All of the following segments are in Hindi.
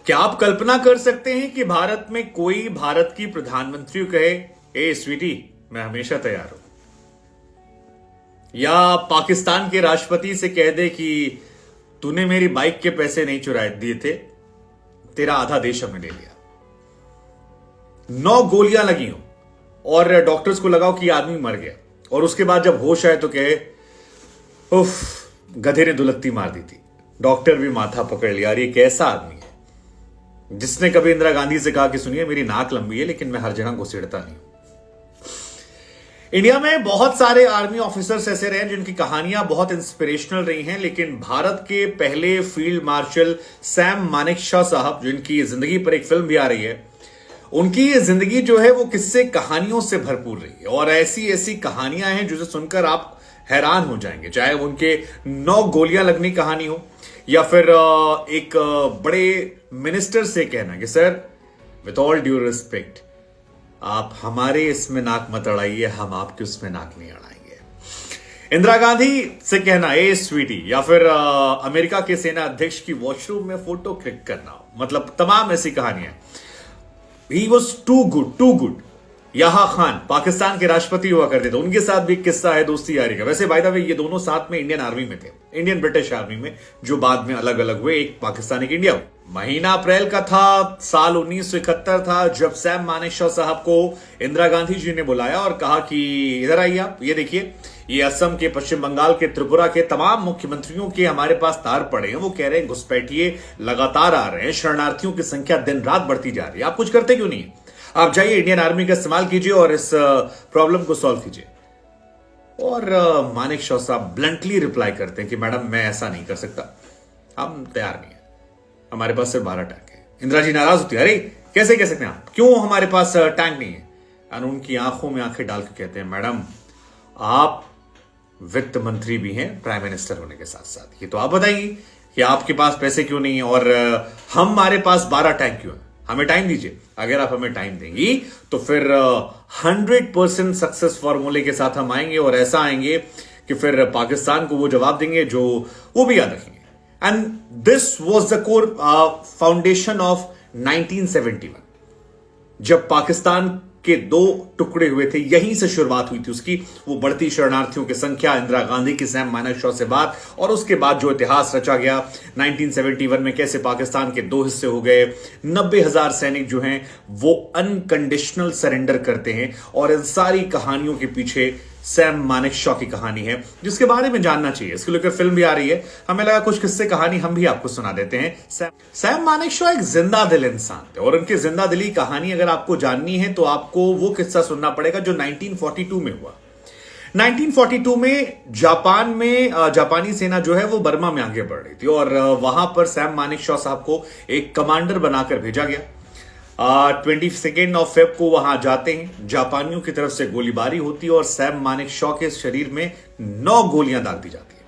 क्या आप कल्पना कर सकते हैं कि भारत में कोई भारत की प्रधानमंत्री को कहे, ए स्वीटी मैं हमेशा तैयार हूं, या पाकिस्तान के राष्ट्रपति से कह दे कि तूने मेरी बाइक के पैसे नहीं चुराए दिए थे, तेरा आधा देश हमने ले लिया। 9 गोलियां लगी हो और डॉक्टर्स को लगाओ कि आदमी मर गया, और उसके बाद जब होश आए तो कहे उफ गधे ने दुलत्ती मार दी थी। डॉक्टर भी माथा पकड़ लिया, ये कैसा आदमी है जिसने कभी इंदिरा गांधी से कहा कि सुनिए मेरी नाक लंबी है लेकिन मैं हर जगह घुसेड़ता नहीं हूं। इंडिया में बहुत सारे आर्मी ऑफिसर्स ऐसे रहे जिनकी कहानियां बहुत इंस्पिरेशनल रही हैं, लेकिन भारत के पहले फील्ड मार्शल सैम मानेकशॉ साहब, जिनकी जिंदगी पर एक फिल्म भी आ रही है, उनकी जिंदगी जो है वो किस्से कहानियों से भरपूर रही है। और ऐसी ऐसी कहानियां हैं जिसे सुनकर आप हैरान हो जाएंगे, चाहे उनके 9 गोलियां लगने की कहानी हो, या फिर एक बड़े मिनिस्टर से कहना कि sir with all due respect आप हमारे इसमें नाक मत अड़ाइए, हम आपके उसमें नाक नहीं अड़ाएंगे। इंदिरा गांधी से कहना ए स्वीटी, या फिर अमेरिका के सेना अध्यक्ष की वॉशरूम में फोटो क्लिक करना, मतलब तमाम ऐसी कहानियां। He was too good, too good. यहा खान पाकिस्तान के राष्ट्रपति हुआ करते थे, उनके साथ भी किस्सा है दोस्ती यारी का। वैसे बाय द वे ये दोनों साथ में इंडियन आर्मी में थे, इंडियन ब्रिटिश आर्मी में, जो बाद में अलग अलग हुए, एक पाकिस्तान एक इंडिया। महीना अप्रैल का था, साल 1971 था, जब सैम मानेकशॉ साहब को इंदिरा गांधी जी ने बुलाया और कहा कि इधर आइए आप, ये देखिए ये असम के, पश्चिम बंगाल के, त्रिपुरा के तमाम मुख्यमंत्रियों के हमारे पास तार पड़े हैं। वो कह रहे हैं घुसपैठिए लगातार आ रहे हैं, शरणार्थियों की संख्या दिन रात बढ़ती जा रही है, आप कुछ करते क्यों नहीं? आप जाइए इंडियन आर्मी का इस्तेमाल कीजिए और इस प्रॉब्लम को सॉल्व कीजिए। और मानेकशॉ साहब ब्लंटली रिप्लाई करते हैं कि मैडम मैं ऐसा नहीं कर सकता, हम तैयार नहीं है, हमारे पास सिर्फ 12 टैंक है। इंदिरा जी नाराज होती है, अरे कैसे कह सकते हैं आप, क्यों हमारे पास टैंक नहीं है? और उनकी आंखों में आंखें डाल के कहते हैं मैडम आप वित्त मंत्री भी हैं प्राइम मिनिस्टर होने के साथ साथ, ये तो आप बताइए कि आपके पास पैसे क्यों नहीं है और हमारे पास 12 टैंक क्यों है? हमें टाइम दीजिए। अगर आप हमें टाइम देंगी तो फिर 100% सक्सेस फॉर्मूले के साथ हम आएंगे, और ऐसा आएंगे कि फिर पाकिस्तान को वो जवाब देंगे जो वो भी याद रखेंगे। And this was the core foundation of 1971, जब पाकिस्तान के 2 टुकड़े हुए थे, यहीं से शुरुआत हुई थी उसकी। वो बढ़ती शरणार्थियों की संख्या, इंदिरा गांधी की सैम मानेकशॉ से बात, और उसके बाद जो इतिहास रचा गया 1971 में, कैसे पाकिस्तान के 2 हिस्से हो गए, 90,000 सैनिक जो हैं वो अनकंडीशनल सरेंडर करते हैं। और इन सारी कहानियों के पीछे सैम मानेकशॉ की कहानी है, जिसके बारे में जानना चाहिए। इसके लेकर फिल्म भी आ रही है, हमें लगा कुछ किस्से कहानी हम भी आपको सुना देते हैं। सैम मानेकशॉ एक जिंदा दिल इंसान थे, और उनकी जिंदा दिली कहानी अगर आपको जाननी है तो आपको वो किस्सा सुनना पड़ेगा जो 1942 में हुआ। 1942 में जापान में जापानी सेना जो है वो बर्मा में आगे बढ़ रही थी, और वहां पर सैम मानेकशॉ साहब को एक कमांडर बनाकर भेजा गया। 22 ऑफ फेब को वहां जाते हैं, जापानियों की तरफ से गोलीबारी होती है और सैम मानेकशॉ के शरीर में 9 गोलियां दाग दी जाती है।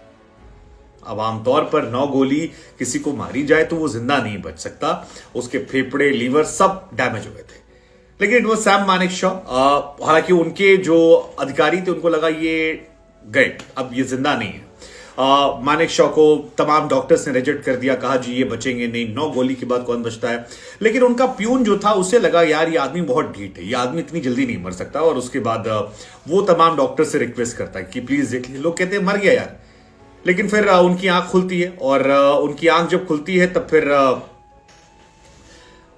अब आमतौर पर 9 गोली किसी को मारी जाए तो वो जिंदा नहीं बच सकता, उसके फेफड़े, लीवर सब डैमेज हो गए थे। लेकिन वो सैम मानेकशॉ, हालांकि उनके जो अधिकारी थे उनको लगा ये गए, अब ये जिंदा नहीं है। मानेकशॉ को तमाम डॉक्टर्स ने रिजेक्ट कर दिया, कहा जी ये बचेंगे नहीं, 9 गोली के बाद कौन बचता है। लेकिन उनका प्यून जो था उसे लगा यार ये आदमी बहुत ढीठ है, ये आदमी इतनी जल्दी नहीं मर सकता, और उसके बाद वो तमाम डॉक्टर से रिक्वेस्ट करता है कि प्लीज देख लीजिए। लोग कहते हैं मर गया यार, लेकिन फिर उनकी आंख खुलती है, और उनकी आंख जब खुलती है तब फिर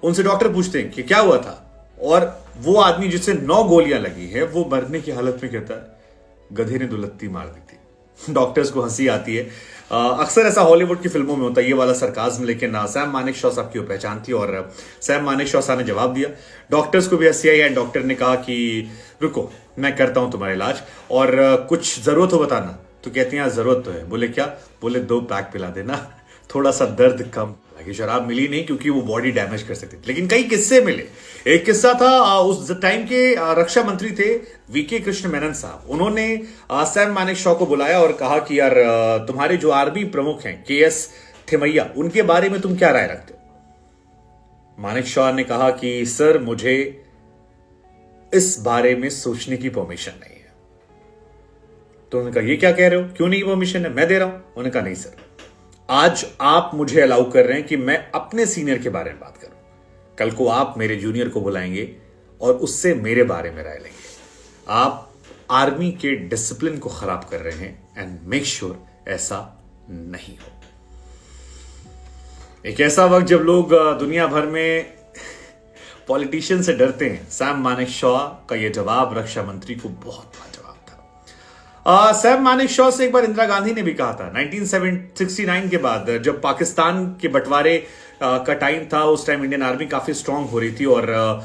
उनसे डॉक्टर पूछते हैं कि क्या हुआ था, और वो आदमी जिसे 9 गोलियां लगी है वो मरने की हालत में कहता है गधे ने दुलत्ती मार दी थी। डॉक्टर्स को हंसी आती है। अक्सर ऐसा हॉलीवुड की फिल्मों में होता है ये वाला सरकाज़्म, लेकिन सैम मानेकशॉ साहब की वो पहचान थी, और सैम मानेकशॉ साहब ने जवाब दिया। डॉक्टर्स को भी हंसी आई, एंड डॉक्टर ने कहा कि रुको मैं करता हूं तुम्हारा इलाज, और कुछ जरूरत हो बताना। तो कहती हैं जरूरत तो है। बोले क्या? बोले 2 पैक पिला देना, थोड़ा सा दर्द कम। हालांकि शराब मिली नहीं क्योंकि वो बॉडी डैमेज कर सकती थी, लेकिन कई किस्से मिले। एक किस्सा था, उस टाइम के रक्षा मंत्री थे वीके कृष्ण मेनन साहब, उन्होंने सैम मानेकशॉ को बुलाया और कहा कि यार तुम्हारे जो आर्मी प्रमुख हैं KS थिमैया, उनके बारे में तुम क्या राय रखते हो? मानेकशॉ ने कहा कि सर मुझे इस बारे में सोचने की परमिशन नहीं है। तो उन्होंने कहा ये क्या कह रहे हो, क्यों नहीं परमिशन है, मैं दे रहा हूं। उन्होंने कहा नहीं सर, आज आप मुझे अलाउ कर रहे हैं कि मैं अपने सीनियर के बारे में बात करूं, कल को आप मेरे जूनियर को बुलाएंगे और उससे मेरे बारे में राय लेंगे। आप आर्मी के डिसिप्लिन को खराब कर रहे हैं एंड मेक श्योर ऐसा नहीं हो। एक ऐसा वक्त जब लोग दुनिया भर में पॉलिटिशियन से डरते हैं, सैम मानेकशॉ का यह जवाब रक्षा मंत्री को बहुत लाजवाब था। सैम मानेकशॉ से एक बार इंदिरा गांधी ने भी कहा था 1969 के बाद, जब पाकिस्तान के बंटवारे का टाइम था, उस टाइम इंडियन आर्मी काफी स्ट्रांग हो रही थी और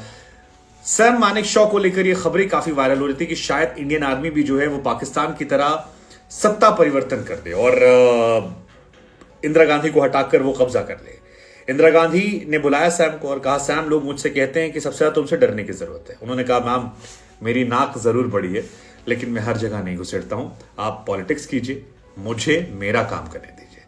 सैम मानेकशॉ को लेकर ये खबरें काफी वायरल हो रही थी कि शायद इंडियन आर्मी भी जो है वो पाकिस्तान की तरह सत्ता परिवर्तन कर दे और इंदिरा गांधी को हटाकर वो कब्जा कर ले। इंदिरा गांधी ने बुलाया सैम को और कहा, सैम, लोग मुझसे कहते हैं कि सबसे ज्यादा तुमसे डरने की जरूरत है। उन्होंने कहा, मैम, मेरी नाक जरूर बड़ी है लेकिन मैं हर जगह नहीं घुसेड़ता हूं। आप पॉलिटिक्स कीजिए, मुझे मेरा काम करने दीजिए,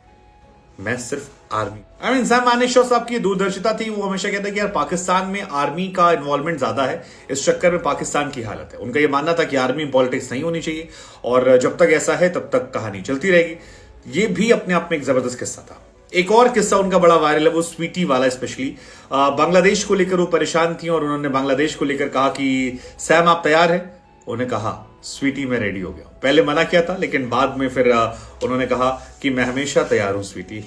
मैं सिर्फ आर्मी। सैम मानेकशॉ साहब की दूरदर्शिता थी। वो हमेशा कहते कि यार पाकिस्तान में आर्मी का इन्वॉल्वमेंट ज्यादा है, इस चक्कर में पाकिस्तान की हालत है। उनका यह मानना था कि आर्मी में पॉलिटिक्स नहीं होनी चाहिए और जब तक ऐसा है तब तक कहानी चलती रहेगी। ये भी अपने आप में एक जबरदस्त किस्सा था। एक और किस्सा उनका बड़ा वायरल है, वो स्वीटी वाला। स्पेशली बांग्लादेश को लेकर वो परेशान थी और उन्होंने बांग्लादेश को लेकर कहा कि सैम आप तैयार हैं? उन्होंने कहा, स्वीटी मैं रेडी हो गया। पहले मना किया था लेकिन बाद में फिर उन्होंने कहा कि मैं हमेशा तैयार हूं स्वीटी।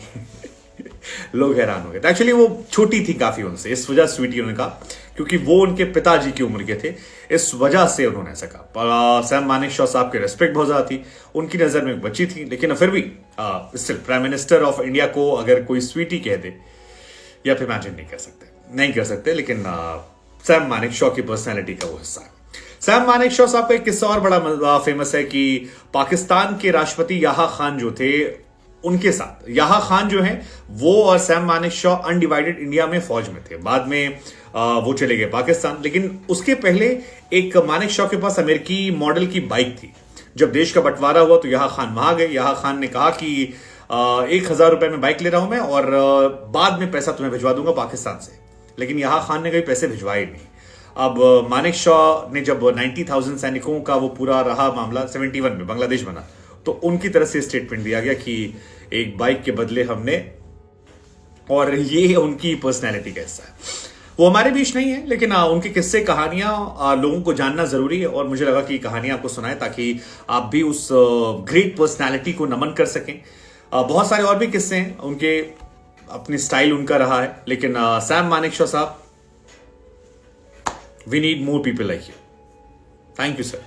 लोग हैरान हो गए। एक्चुअली वो छोटी थी काफी उनसे, इस वजह स्वीटी उन्होंने कहा, क्योंकि वो उनके पिताजी की उम्र के थे, इस वजह से उन्होंने ऐसा कहा। सैम मानेकशॉ साहब की रिस्पेक्ट बहुत ज्यादा थी, उनकी नजर में एक बच्ची थी, लेकिन फिर भी still prime minister of India को अगर कोई स्वीटी कह दे, या फिर इमेजिन नहीं कर सकते। लेकिन सैम मानेकशॉ की पर्सनैलिटी का वो हिस्सा है। सैम मानेकशॉ साहब का एक किस्सा और बड़ा फेमस है कि पाकिस्तान के राष्ट्रपति याहा खान जो थे, उनके साथ याहा खान जो हैं वो और सैम मानेकशॉ अनडिवाइडेड इंडिया में फौज में थे। बाद में वो चले गए पाकिस्तान, लेकिन उसके पहले एक मानेकशॉ के पास अमेरिकी मॉडल की बाइक थी। जब देश का बंटवारा हुआ तो याहा खान वहां गए। याहा खान ने कहा कि 1,000 रुपए में बाइक ले रहा हूं मैं और बाद में पैसा तुम्हें भिजवा दूंगा पाकिस्तान से। लेकिन याहा खान ने कभी पैसे भिजवाए नहीं। अब मानेकशॉ ने जब 90,000 सैनिकों का वो पूरा रहा मामला, 71 में बांग्लादेश बना, तो उनकी तरफ से स्टेटमेंट दिया गया कि एक बाइक के बदले हमने, और ये उनकी पर्सनैलिटी का हिस्सा है। वो हमारे बीच नहीं है लेकिन उनके किस्से कहानियां लोगों को जानना जरूरी है और मुझे लगा कि कहानियां आपको सुनाए ताकि आप भी उस ग्रेट पर्सनैलिटी को नमन कर सकें। बहुत सारे और भी किस्से हैं उनके, अपनी स्टाइल उनका रहा है, लेकिन सैम मानेकशॉ साहब, we need more people like you. Thank you sir.